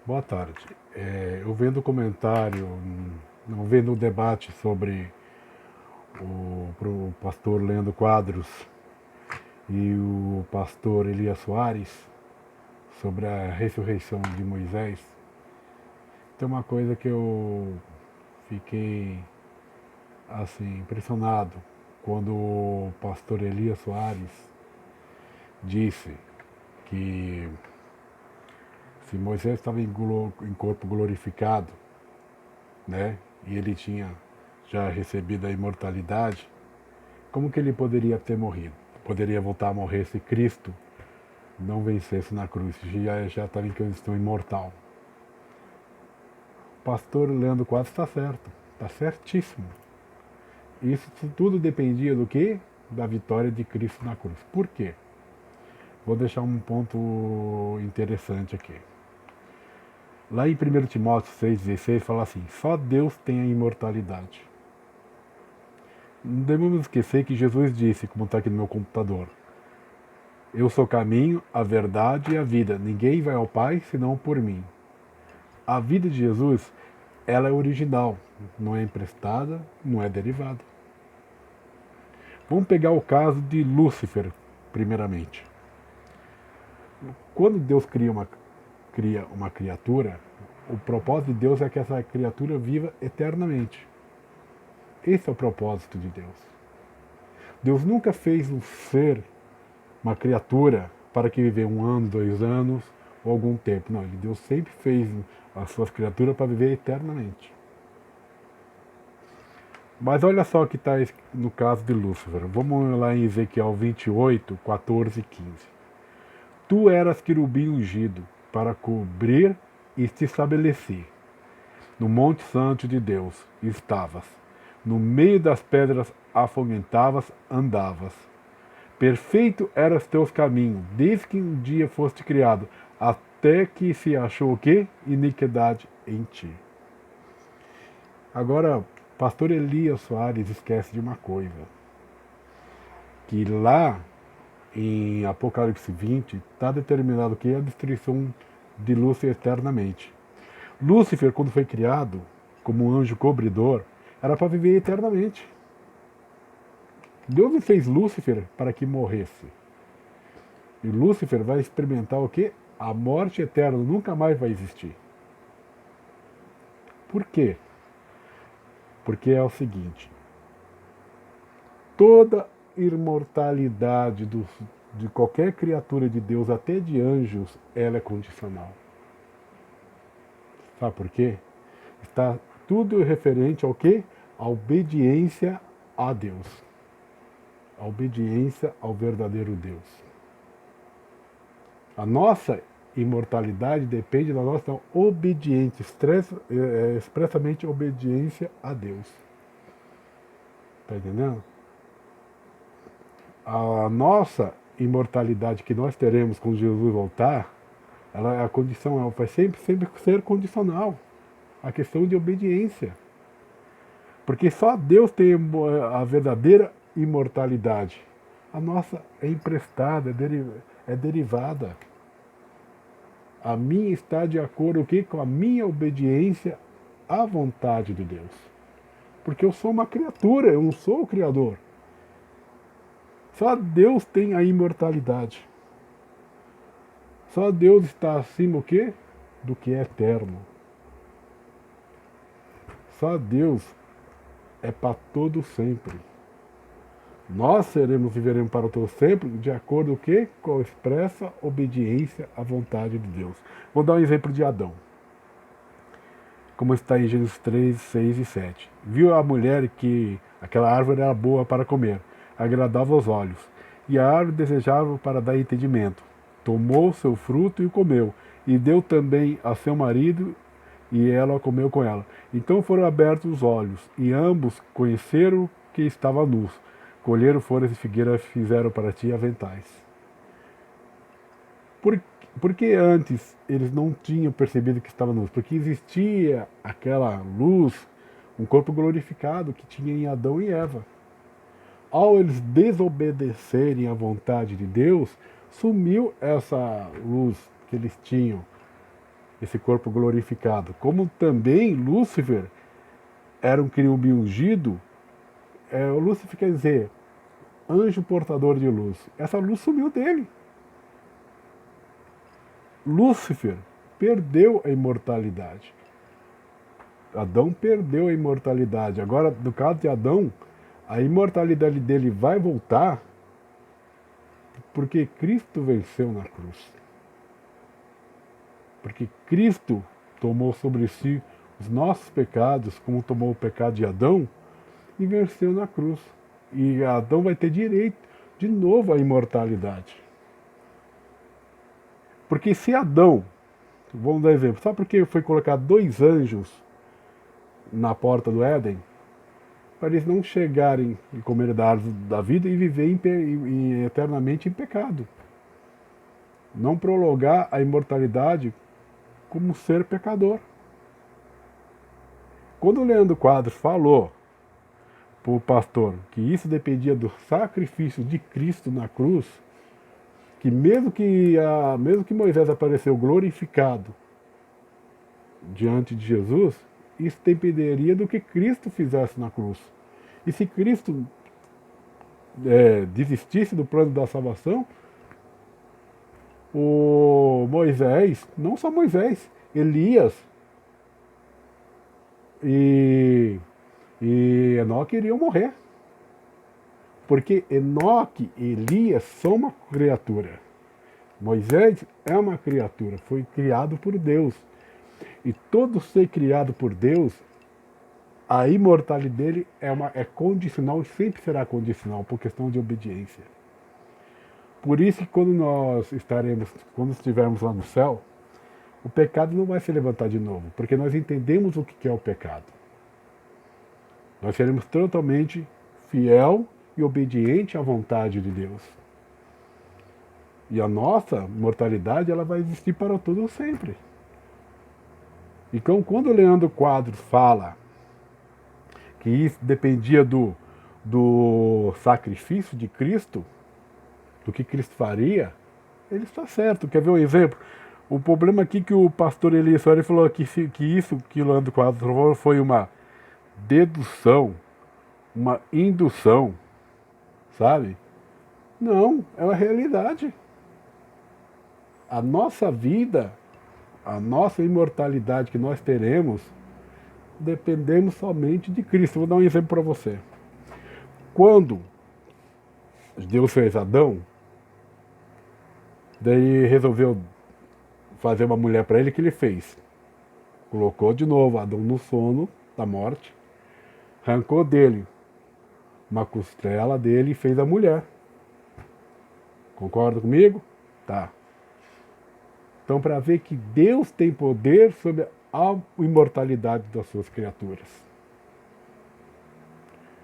Boa tarde. Eu vendo o comentário, não vendo o debate sobre pro pastor Leandro Quadros e o pastor Elias Soares sobre a ressurreição de Moisés, tem uma coisa que eu fiquei assim impressionado quando o pastor Elias Soares disse que se Moisés estava em corpo glorificado, né, e ele tinha já recebido a imortalidade, como que ele poderia ter morrido? Poderia voltar a morrer se Cristo não vencesse na cruz, já estava em questão imortal. O pastor Leandro Quadros está certo, está certíssimo. Isso tudo dependia do quê? Da vitória de Cristo na cruz. Por quê? Vou deixar um ponto interessante aqui. Lá em 1 Timóteo 6,16 fala assim: só Deus tem a imortalidade. Não devemos esquecer que Jesus disse, como está aqui no meu computador: eu sou o caminho, a verdade e a vida. Ninguém vai ao Pai senão por mim. A vida de Jesus, ela é original, não é emprestada, não é derivada. Vamos pegar o caso de Lúcifer, primeiramente. Quando Deus cria uma criatura, o propósito de Deus é que essa criatura viva eternamente. Esse é o propósito de Deus. Deus nunca fez um ser, uma criatura, para que viver 1 ano, 2 anos ou algum tempo. Não, Deus sempre fez as suas criaturas para viver eternamente. Mas olha só o que está no caso de Lúcifer. Vamos lá em Ezequiel 28, 14 e 15. Tu eras querubim ungido para cobrir e te estabelecer. No monte santo de Deus estavas. No meio das pedras afoguentavas andavas. Perfeito eras teus caminhos, desde que um dia foste criado, até que se achou o quê? Iniquidade em ti. Agora, pastor Elias Soares esquece de uma coisa, que lá em Apocalipse 20 está determinado que é a destruição de Lúcifer eternamente. Lúcifer, quando foi criado como um anjo cobridor, era para viver eternamente. Deus não fez Lúcifer para que morresse. E Lúcifer vai experimentar o quê? A morte eterna, nunca mais vai existir. Por quê? Porque é o seguinte: toda imortalidade de qualquer criatura de Deus, até de anjos, ela é condicional. Sabe por quê? Está tudo referente ao quê? A obediência a Deus. A obediência ao verdadeiro Deus. A nossa imortalidade depende da nossa obediência, expressamente obediência a Deus. Está entendendo? A nossa imortalidade que nós teremos quando Jesus voltar, ela, a condição ela vai sempre ser condicional. A questão de obediência. Porque só Deus tem a verdadeira imortalidade. A nossa é emprestada, é derivada. A minha está de acordo com a minha obediência à vontade de Deus. Porque eu sou uma criatura, eu não sou o Criador. Só Deus tem a imortalidade. Só Deus está acima o quê? Do que é eterno. Só Deus é para todo sempre. Nós viveremos para todo sempre de acordo com o quê? Com a expressa obediência à vontade de Deus. Vou dar um exemplo de Adão. Como está em Gênesis 3, 6 e 7. Viu a mulher que aquela árvore era boa para comer, agradava aos olhos, e a árvore desejável para dar entendimento. Tomou seu fruto e comeu, e deu também a seu marido, e ela comeu com ela. Então foram abertos os olhos, e ambos conheceram que estava nus. Colheram folhas de figueira e fizeram para ti aventais. Por, porque antes eles não tinham percebido que estava nus? Porque existia aquela luz, um corpo glorificado que tinha em Adão e Eva. Ao eles desobedecerem à vontade de Deus, sumiu essa luz que eles tinham esse corpo glorificado. Como também Lúcifer era um querubim ungido, o Lúcifer quer dizer anjo portador de luz. Essa luz sumiu dele. Lúcifer perdeu a imortalidade. Adão perdeu a imortalidade. Agora, no caso de Adão, a imortalidade dele vai voltar porque Cristo venceu na cruz. Porque Cristo tomou sobre si os nossos pecados, como tomou o pecado de Adão, e venceu na cruz. E Adão vai ter direito, de novo, à imortalidade. Porque se Adão, vamos dar exemplo, sabe por que foi colocar 2 anjos na porta do Éden? Para eles não chegarem e comer da árvore da vida e viver eternamente em pecado. Não prolongar a imortalidade como ser pecador. Quando o Leandro Quadros falou para o pastor que isso dependia do sacrifício de Cristo na cruz, que mesmo que Moisés apareceu glorificado diante de Jesus, isso dependeria do que Cristo fizesse na cruz. E se Cristo desistisse do plano da salvação, o Moisés, não só Moisés, Elias e Enoque iriam morrer. Porque Enoque e Elias são uma criatura. Moisés é uma criatura, foi criado por Deus. E todo ser criado por Deus, a imortalidade dele é condicional e sempre será condicional, por questão de obediência. Por isso que quando estivermos lá no céu, o pecado não vai se levantar de novo, porque nós entendemos o que é o pecado. Nós seremos totalmente fiel e obediente à vontade de Deus. E a nossa mortalidade, ela vai existir para todo sempre. Então, quando o Leandro Quadros fala que isso dependia do sacrifício de Cristo, do que Cristo faria, ele está certo. Quer ver um exemplo? O problema aqui que o pastor Elias Soares falou que isso que o Leandro Quadros falou foi uma dedução, uma indução, sabe? Não, é uma realidade. A nossa vida, a nossa imortalidade que nós teremos, dependemos somente de Cristo. Vou dar um exemplo para você. Quando Deus fez Adão, daí resolveu fazer uma mulher para ele, que ele fez? Colocou de novo Adão no sono da morte, arrancou dele uma costela dele e fez a mulher. Concorda comigo? Tá. Então, para ver que Deus tem poder sobre a imortalidade das suas criaturas.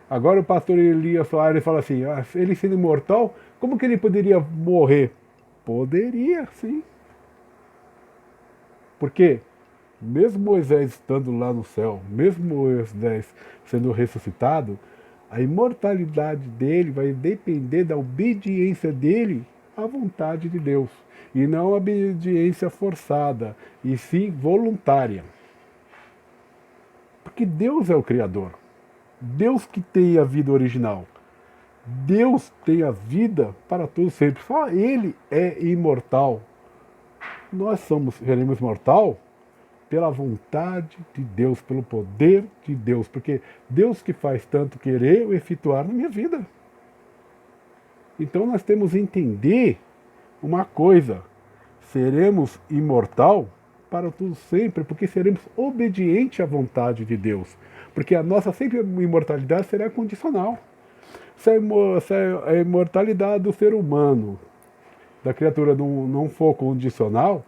Agora o pastor Elias Soares fala assim, ele sendo imortal, como que ele poderia morrer? Poderia, sim. Porque mesmo Moisés estando lá no céu, mesmo Moisés sendo ressuscitado, a imortalidade dele vai depender da obediência dele à vontade de Deus. E não obediência forçada, e sim voluntária. Porque Deus é o Criador. Deus que tem a vida original. Deus tem a vida para todos sempre. Só Ele é imortal. Nós seremos mortal pela vontade de Deus, pelo poder de Deus. Porque Deus que faz tanto querer ou efetuar na minha vida. Então nós temos que entender uma coisa: seremos imortal para tudo sempre, porque seremos obedientes à vontade de Deus. Porque a nossa sempre imortalidade será condicional. Se a imortalidade do ser humano, da criatura, não for condicional,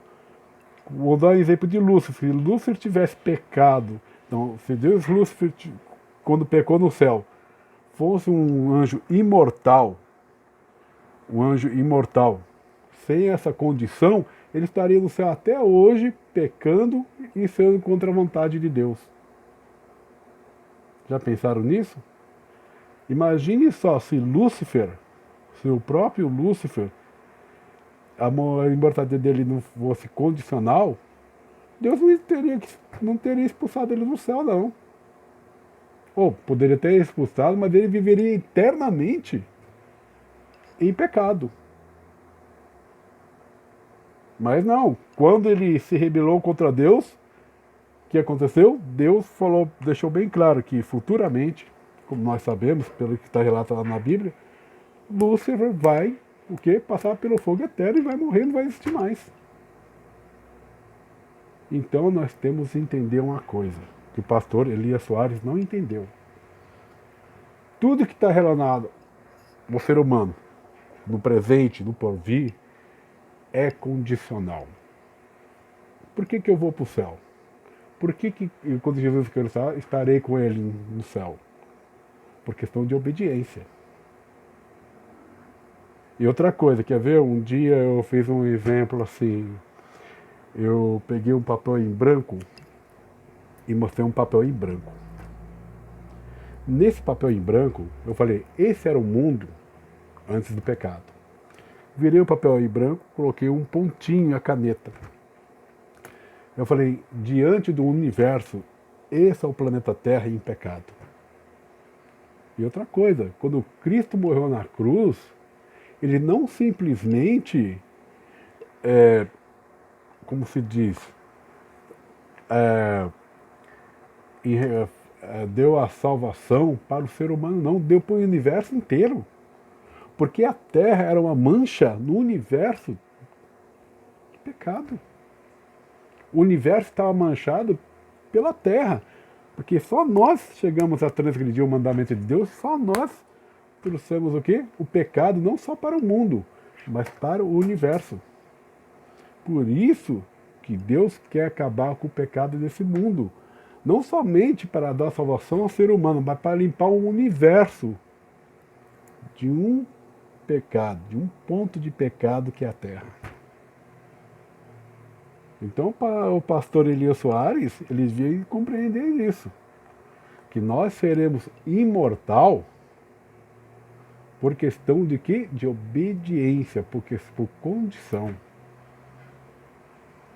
vou dar um exemplo de Lúcifer. Se Lúcifer tivesse pecado, então, se Deus, Lúcifer, quando pecou no céu, fosse um anjo imortal, sem essa condição, ele estaria no céu até hoje, pecando e sendo contra a vontade de Deus. Já pensaram nisso? Imagine só se o próprio Lúcifer, a imortalidade dele não fosse condicional, Deus não teria expulsado ele do céu, não. Ou poderia ter expulsado, mas ele viveria eternamente em pecado. Mas não, quando ele se rebelou contra Deus, o que aconteceu? Deus deixou bem claro que futuramente, como nós sabemos, pelo que está relatado na Bíblia, Lúcifer vai o quê? Passar pelo fogo eterno e vai morrer, não vai existir mais. Então nós temos que entender uma coisa, que o pastor Elias Soares não entendeu. Tudo que está relacionado ao ser humano, no presente, no porvir, é condicional. Por que eu vou para o céu? Por que quando Jesus quer estarei com ele no céu? Por questão de obediência. E outra coisa, quer ver? Um dia eu fiz um exemplo assim, eu peguei um papel em branco e mostrei um papel em branco. Nesse papel em branco, eu falei, esse era o mundo antes do pecado. Virei o papel em branco, coloquei um pontinho, a caneta. Eu falei, diante do universo, esse é o planeta Terra em pecado. E outra coisa, quando Cristo morreu na cruz, ele não simplesmente, como se diz, deu a salvação para o ser humano, não, deu para o universo inteiro. Porque a Terra era uma mancha no universo de pecado. O universo estava manchado pela Terra. Porque só nós chegamos a transgredir o mandamento de Deus, só nós trouxemos o quê? O pecado não só para o mundo, mas para o universo. Por isso que Deus quer acabar com o pecado desse mundo. Não somente para dar salvação ao ser humano, mas para limpar o universo de um pecado, de um ponto de pecado que é a Terra. Então o pastor Elias Soares, ele veio compreender isso. Que nós seremos imortal por questão de quê? De obediência, por condição.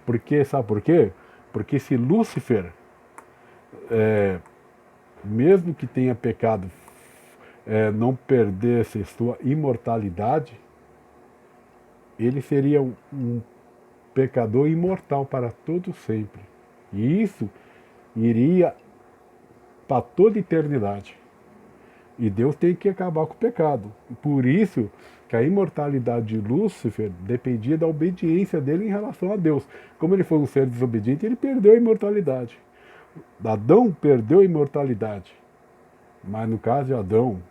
Porque, sabe por quê? Porque se Lúcifer, mesmo que tenha pecado, não perdesse sua imortalidade, ele seria um pecador imortal para todo sempre. E isso iria para toda a eternidade. E Deus tem que acabar com o pecado. Por isso que a imortalidade de Lúcifer dependia da obediência dele em relação a Deus. Como ele foi um ser desobediente, ele perdeu a imortalidade. Adão perdeu a imortalidade. Mas no caso de Adão,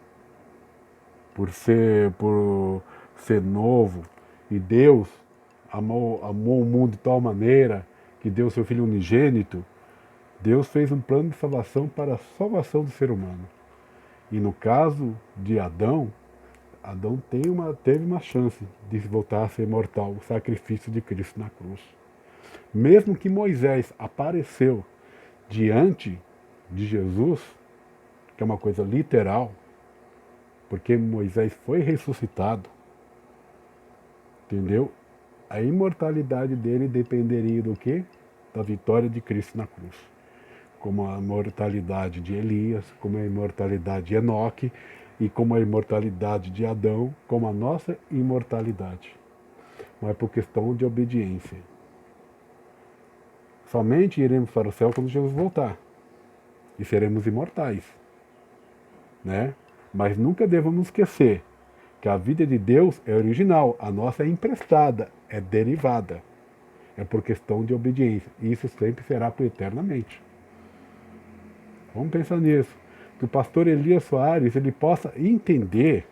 por ser novo, e Deus amou o mundo de tal maneira que deu seu Filho unigênito, Deus fez um plano de salvação para a salvação do ser humano. E no caso de Adão, Adão teve uma chance de voltar a ser mortal, o sacrifício de Cristo na cruz. Mesmo que Moisés apareceu diante de Jesus, que é uma coisa literal, porque Moisés foi ressuscitado, entendeu? A imortalidade dele dependeria do quê? Da vitória de Cristo na cruz. Como a imortalidade de Elias, como a imortalidade de Enoque, e como a imortalidade de Adão, como a nossa imortalidade. Mas por questão de obediência. Somente iremos para o céu quando Jesus voltar. E seremos imortais. Né? Mas nunca devemos esquecer que a vida de Deus é original, a nossa é emprestada, é derivada. É por questão de obediência. E isso sempre será por eternamente. Vamos pensar nisso. Que o pastor Elias Soares ele possa entender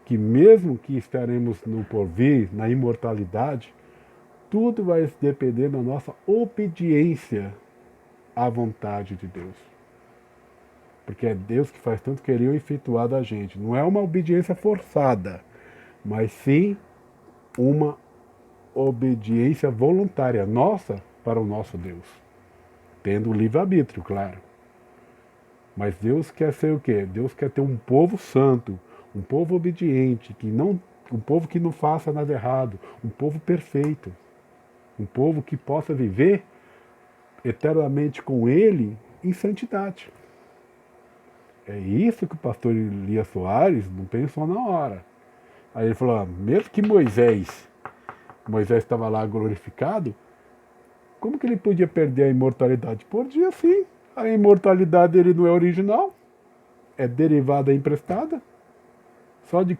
que mesmo que estaremos no porvir, na imortalidade, tudo vai depender da nossa obediência à vontade de Deus. Porque é Deus que faz tanto querer o efetuar da gente. Não é uma obediência forçada, mas sim uma obediência voluntária nossa para o nosso Deus. Tendo o livre-arbítrio, claro. Mas Deus quer ser o quê? Deus quer ter um povo santo, um povo obediente, um povo que não faça nada errado, um povo perfeito, um povo que possa viver eternamente com Ele em santidade. É isso que o pastor Elias Soares não pensou na hora. Aí ele falou, mesmo que Moisés estava lá glorificado, como que ele podia perder a imortalidade? Podia sim. A imortalidade dele não é original, é derivada, é emprestada. Só de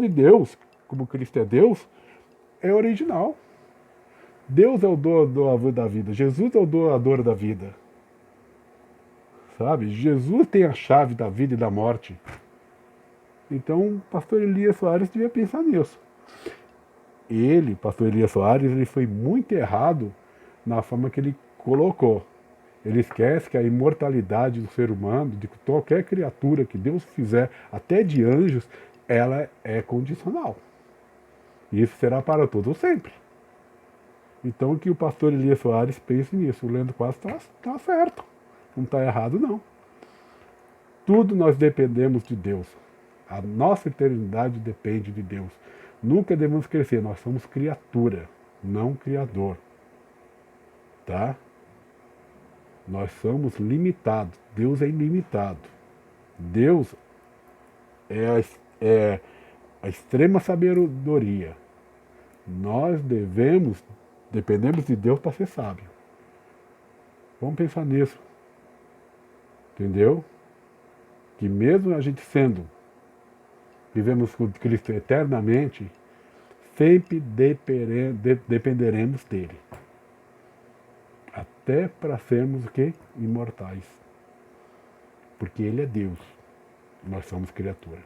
Deus, como Cristo é Deus, é original. Deus é o doador da vida, Jesus é o doador da vida. Sabe? Jesus tem a chave da vida e da morte. Então, o pastor Elias Soares devia pensar nisso. Ele, pastor Elias Soares, ele foi muito errado na forma que ele colocou. Ele esquece que a imortalidade do ser humano, de qualquer criatura que Deus fizer, até de anjos, ela é condicional. E isso será para todos sempre. Então que o pastor Elias Soares pense nisso. O Leandro Quadros está certo. Não está errado, não. Tudo nós dependemos de Deus. A nossa eternidade depende de Deus. Nunca devemos esquecer, nós somos criatura, não criador. Tá? Nós somos limitados. Deus é ilimitado. Deus é a extrema sabedoria. Nós dependemos de Deus para ser sábio. Vamos pensar nisso. Entendeu? Que mesmo a gente vivemos com Cristo eternamente, sempre dependeremos dele. Até para sermos o quê? Imortais. Porque ele é Deus. Nós somos criatura.